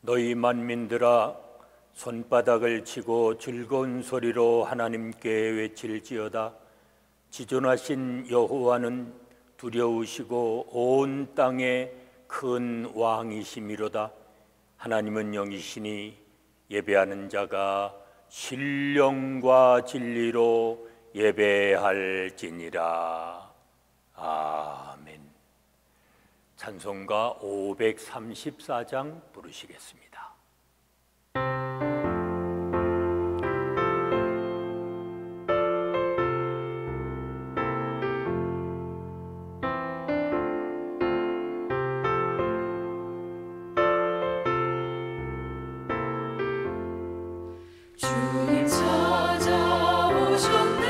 너희 만민들아 손바닥을 치고 즐거운 소리로 하나님께 외칠지어다. 지존하신 여호와는 두려우시고 온 땅에 큰 왕이시미로다. 하나님은 영이시니 예배하는 자가 신령과 진리로 예배할지니라. 아멘. 찬송가 534장 부르시겠습니다. 주님 찾아오셨네.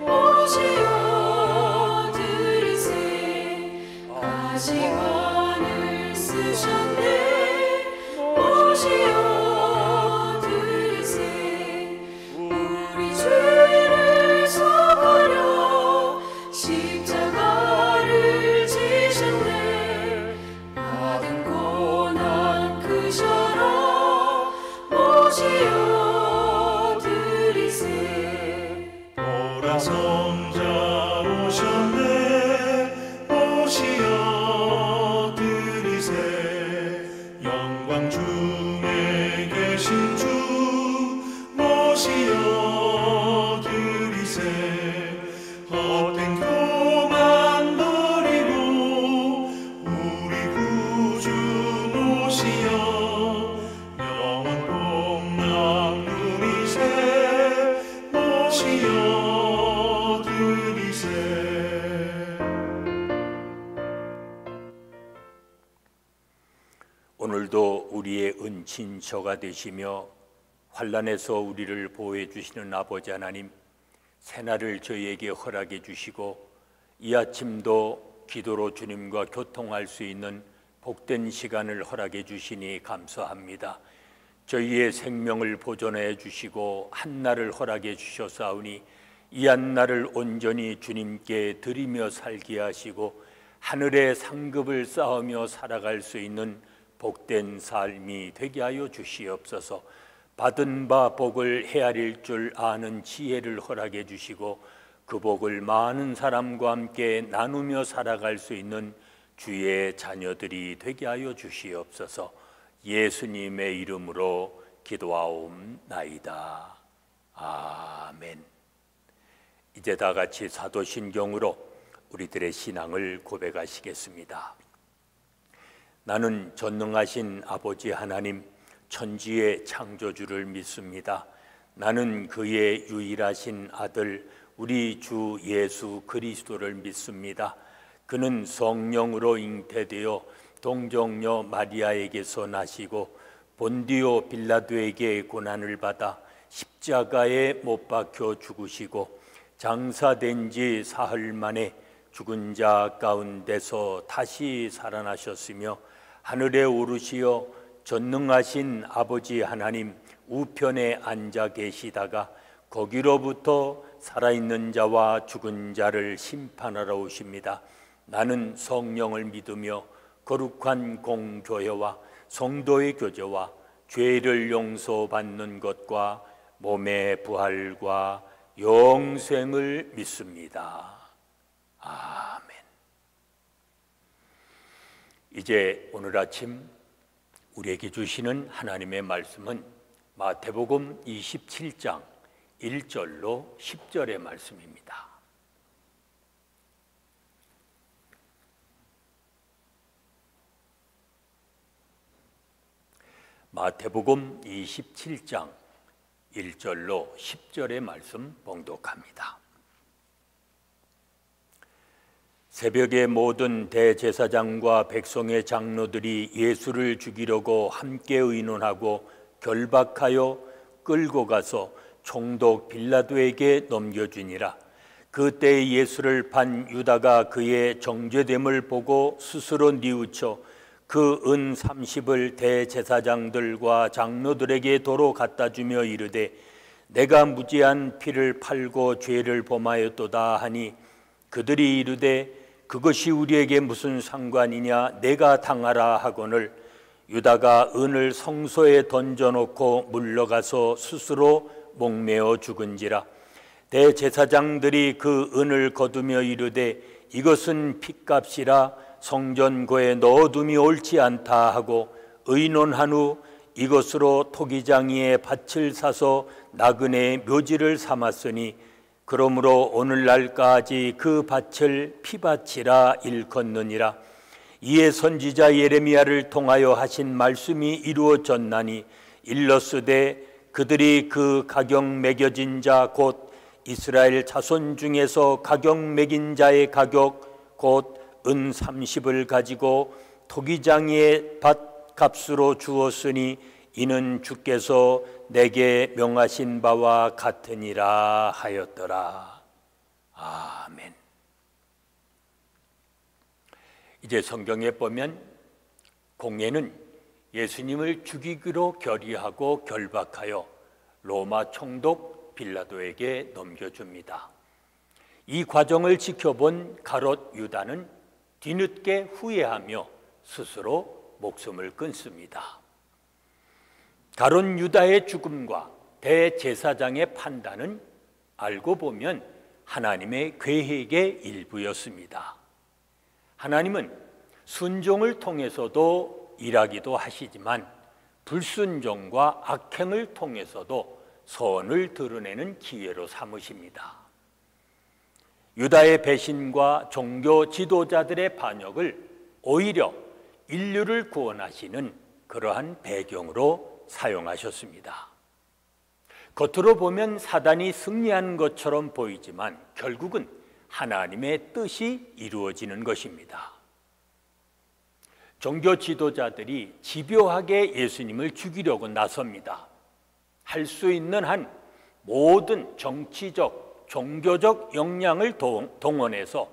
오시어 들으세. 가시관을 쓰셨네. 오시어 들으세. 우리 죄를 속하려 십자가를 지셨네. 받은 고난 크셔라. 오시어 성자 오셨네. 오시어 들으세. 영광 중에 계신 주 오시어 들으세. 헛된 교만 버리고 우리 구주 오시어 영원 복락 누리세. 오시어 오늘도 우리의 은친처가 되시며 환난에서 우리를 보호해 주시는 아버지 하나님, 새날을 저희에게 허락해 주시고 이 아침도 기도로 주님과 교통할 수 있는 복된 시간을 허락해 주시니 감사합니다. 저희의 생명을 보존해 주시고 한날을 허락해 주셨사오니 이 한날을 온전히 주님께 드리며 살게 하시고 하늘의 상급을 쌓으며 살아갈 수 있는 복된 삶이 되게 하여 주시옵소서. 받은 바 복을 헤아릴 줄 아는 지혜를 허락해 주시고 그 복을 많은 사람과 함께 나누며 살아갈 수 있는 주의 자녀들이 되게 하여 주시옵소서. 예수님의 이름으로 기도하옵나이다. 아멘. 이제 다 같이 사도신경으로 우리들의 신앙을 고백하시겠습니다. 나는 전능하신 아버지 하나님, 천지의 창조주를 믿습니다. 나는 그의 유일하신 아들 우리 주 예수 그리스도를 믿습니다. 그는 성령으로 잉태되어 동정녀 마리아에게서 나시고 본디오 빌라도에게 고난을 받아 십자가에 못 박혀 죽으시고 장사된 지 사흘 만에 죽은 자 가운데서 다시 살아나셨으며 하늘에 오르시어 전능하신 아버지 하나님 우편에 앉아 계시다가 거기로부터 살아있는 자와 죽은 자를 심판하러 오십니다. 나는 성령을 믿으며 거룩한 공교회와 성도의 교제와 죄를 용서받는 것과 몸의 부활과 영생을 믿습니다. 아멘. 이제 오늘 아침 우리에게 주시는 하나님의 말씀은 마태복음 27장 1절로 10절의 말씀입니다. 마태복음 27장 1절로 10절의 말씀 봉독합니다. 새벽에 모든 대제사장과 백성의 장로들이 예수를 죽이려고 함께 의논하고 결박하여 끌고 가서 총독 빌라도에게 넘겨주니라. 그때 예수를 판 유다가 그의 정죄됨을 보고 스스로 뉘우쳐 그 은 30을 대제사장들과 장로들에게 도로 갖다 주며 이르되 내가 무죄한 피를 팔고 죄를 범하였도다 하니 그들이 이르되 그것이 우리에게 무슨 상관이냐 내가 당하라 하거늘 유다가 은을 성소에 던져놓고 물러가서 스스로 목매어 죽은지라. 대제사장들이 그 은을 거두며 이르되 이것은 핏값이라 성전고에 넣어둠이 옳지 않다 하고 의논한 후 이것으로 토기장이의 밭을 사서 나그네의 묘지를 삼았으니 그러므로 오늘날까지 그 밭을 피밭이라 일컫느니라. 이에 선지자 예레미야를 통하여 하신 말씀이 이루어졌나니 일러스되 그들이 그 가격 매겨진 자 곧 이스라엘 자손 중에서 가격 매긴 자의 가격 곧 은 30을 가지고 토기장이의 밭 값으로 주었으니 이는 주께서 내게 명하신 바와 같으니라 하였더라. 아멘. 이제 성경에 보면 공예는 예수님을 죽이기로 결의하고 결박하여 로마 총독 빌라도에게 넘겨줍니다. 이 과정을 지켜본 가롯 유다는 뒤늦게 후회하며 스스로 목숨을 끊습니다. 가롯 유다의 죽음과 대제사장의 판단은 알고 보면 하나님의 계획의 일부였습니다. 하나님은 순종을 통해서도 일하기도 하시지만 불순종과 악행을 통해서도 선을 드러내는 기회로 삼으십니다. 유다의 배신과 종교 지도자들의 반역을 오히려 인류를 구원하시는 그러한 배경으로 사용하셨습니다. 겉으로 보면 사단이 승리한 것처럼 보이지만 결국은 하나님의 뜻이 이루어지는 것입니다. 종교 지도자들이 집요하게 예수님을 죽이려고 나섭니다. 할 수 있는 한 모든 정치적, 종교적 역량을 동원해서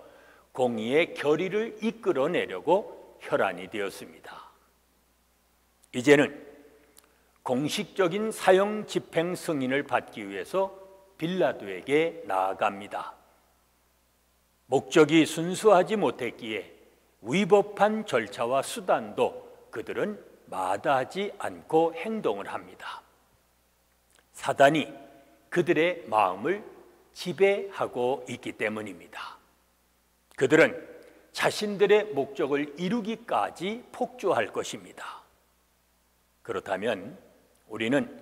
공의의 결의를 이끌어내려고 혈안이 되었습니다. 이제는 공식적인 사형 집행 승인을 받기 위해서 빌라도에게 나아갑니다. 목적이 순수하지 못했기에 위법한 절차와 수단도 그들은 마다하지 않고 행동을 합니다. 사단이 그들의 마음을 지배하고 있기 때문입니다. 그들은 자신들의 목적을 이루기까지 폭주할 것입니다. 그렇다면 우리는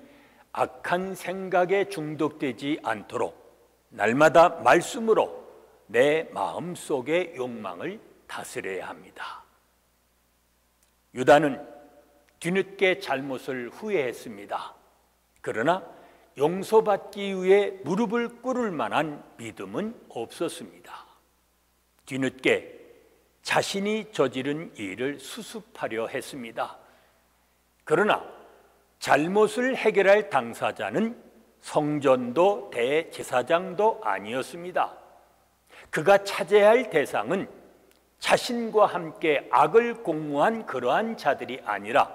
악한 생각에 중독되지 않도록 날마다 말씀으로 내 마음속의 욕망을 다스려야 합니다. 유다는 뒤늦게 잘못을 후회했습니다. 그러나 용서받기 위해 무릎을 꿇을 만한 믿음은 없었습니다. 뒤늦게 자신이 저지른 일을 수습하려 했습니다. 그러나 잘못을 해결할 당사자는 성전도 대제사장도 아니었습니다. 그가 차지해야 할 대상은 자신과 함께 악을 공모한 그러한 자들이 아니라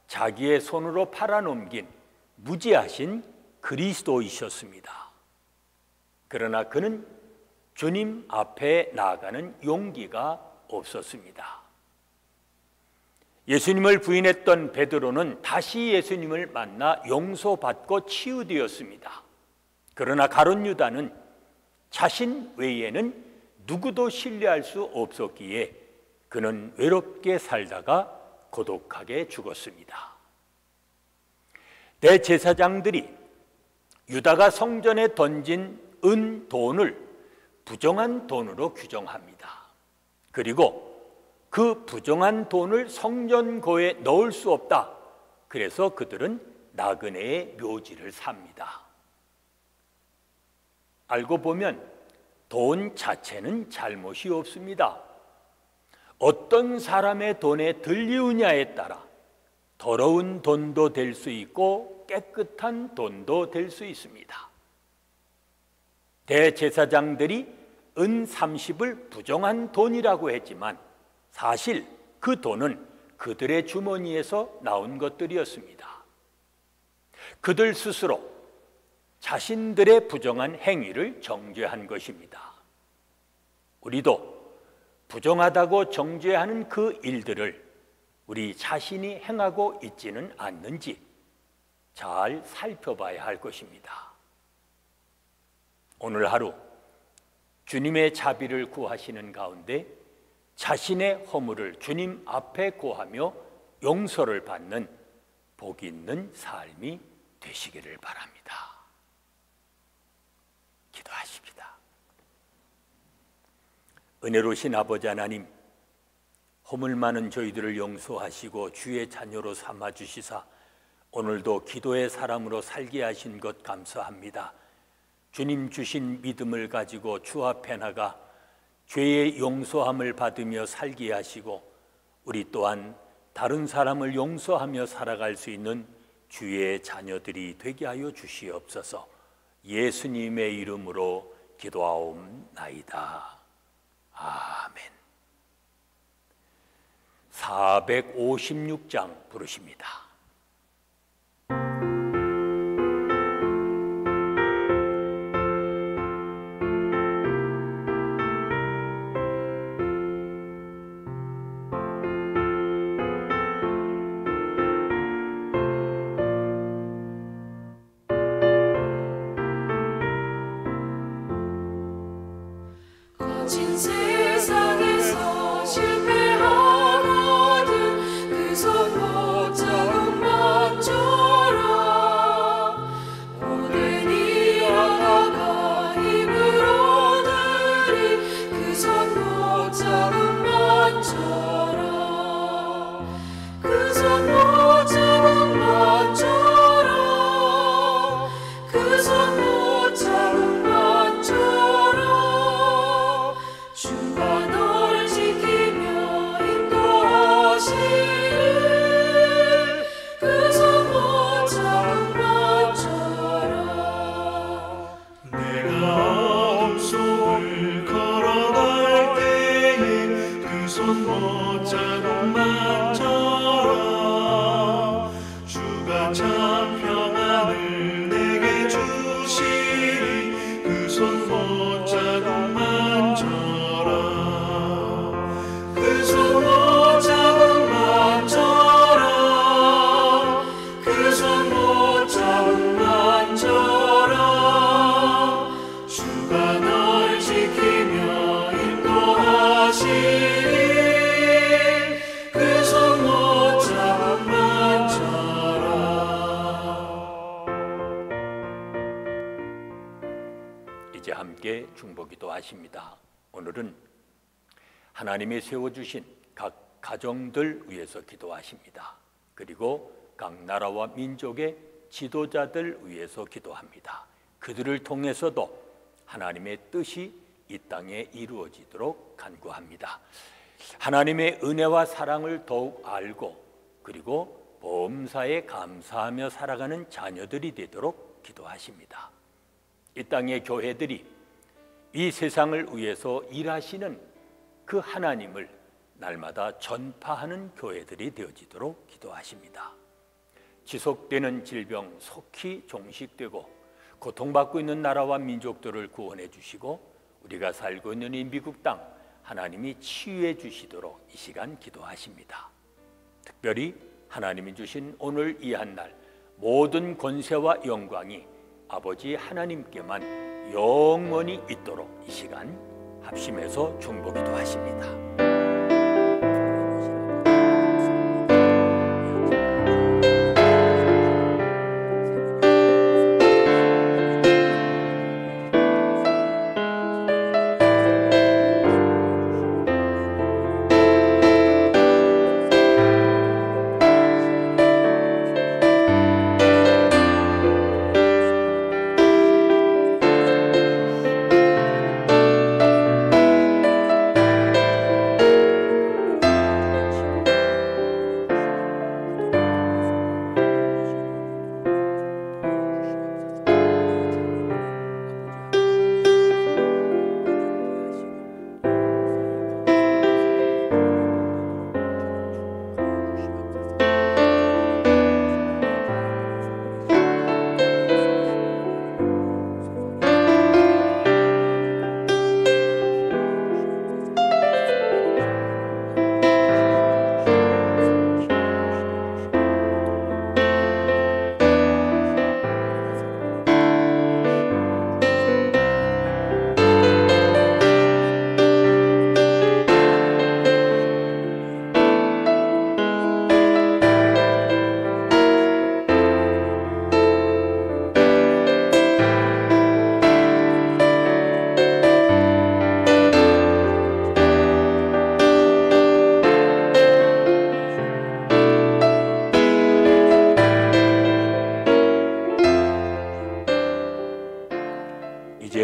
자기의 손으로 팔아넘긴 무지하신 그리스도이셨습니다. 그러나 그는 주님 앞에 나아가는 용기가 없었습니다. 예수님을 부인했던 베드로는 다시 예수님을 만나 용서받고 치유되었습니다. 그러나 가룟 유다는 자신 외에는 누구도 신뢰할 수 없었기에 그는 외롭게 살다가 고독하게 죽었습니다. 대제사장들이 유다가 성전에 던진 돈을 부정한 돈으로 규정합니다. 그리고 그 부정한 돈을 성전고에 넣을 수 없다. 그래서 그들은 나그네의 묘지를 삽니다. 알고 보면 돈 자체는 잘못이 없습니다. 어떤 사람의 돈에 들리우냐에 따라 더러운 돈도 될 수 있고 깨끗한 돈도 될 수 있습니다. 대제사장들이 은 30을 부정한 돈이라고 했지만 사실 그 돈은 그들의 주머니에서 나온 것들이었습니다. 그들 스스로 자신들의 부정한 행위를 정죄한 것입니다. 우리도 부정하다고 정죄하는 그 일들을 우리 자신이 행하고 있지는 않는지 잘 살펴봐야 할 것입니다. 오늘 하루 주님의 자비를 구하시는 가운데 자신의 허물을 주님 앞에 고하며 용서를 받는 복 있는 삶이 되시기를 바랍니다. 기도하십니다. 은혜로우신 아버지 하나님, 허물 많은 저희들을 용서하시고 주의 자녀로 삼아주시사 오늘도 기도의 사람으로 살게 하신 것 감사합니다. 주님 주신 믿음을 가지고 주 앞에 나가 죄의 용서함을 받으며 살게 하시고 우리 또한 다른 사람을 용서하며 살아갈 수 있는 주의 자녀들이 되게 하여 주시옵소서. 예수님의 이름으로 기도하옵나이다. 아멘. 456장 부르십니다. 거친 세상에서 실패하거든 그 손 못 잡은 것처럼 모든 일하다가 힘으로 들이 그 손 못 잡은 것처럼 그 손 못 잡은 것처럼 그 손 못 잡은 것처럼 주가 너를 지키며 인도하시는 그 손 못 잡은 것처럼 내가 어둠 속을 걸어갈 때에 그 손 못 잡은 만처럼 주가 참 평안을 내게 주시리 그 손 못 잡은 만처럼 그 손 못 잡은 만처럼 그 손 못 잡은 만처럼 주가 널 지키며 인도하시리 그 손 못 잡은 만처럼. 이제 함께 중보기도 하십니다. 오늘은 하나님이 세워주신 각 가정들 위해서 기도하십니다. 그리고 각 나라와 민족의 지도자들 위해서 기도합니다. 그들을 통해서도 하나님의 뜻이 이 땅에 이루어지도록 간구합니다. 하나님의 은혜와 사랑을 더욱 알고 그리고 범사에 감사하며 살아가는 자녀들이 되도록 기도하십니다. 이 땅의 교회들이 이 세상을 위해서 일하시는 그 하나님을 날마다 전파하는 교회들이 되어지도록 기도하십니다. 지속되는 질병 속히 종식되고 고통받고 있는 나라와 민족들을 구원해 주시고 우리가 살고 있는 이 미국 땅 하나님이 치유해 주시도록 이 시간 기도하십니다. 특별히 하나님이 주신 오늘 이 한 날 모든 권세와 영광이 아버지 하나님께만 영원히 있도록 이 시간 합심해서 중보기도 하십니다.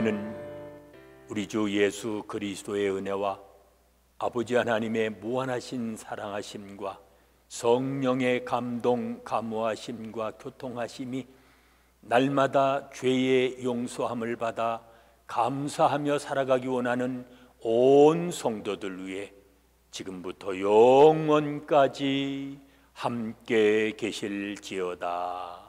이제는 우리 주 예수 그리스도의 은혜와 아버지 하나님의 무한하신 사랑하심과 성령의 감동, 감화하심과 교통하심이 날마다 죄의 용서함을 받아 감사하며 살아가기 원하는 온 성도들 위해 지금부터 영원까지 함께 계실지어다.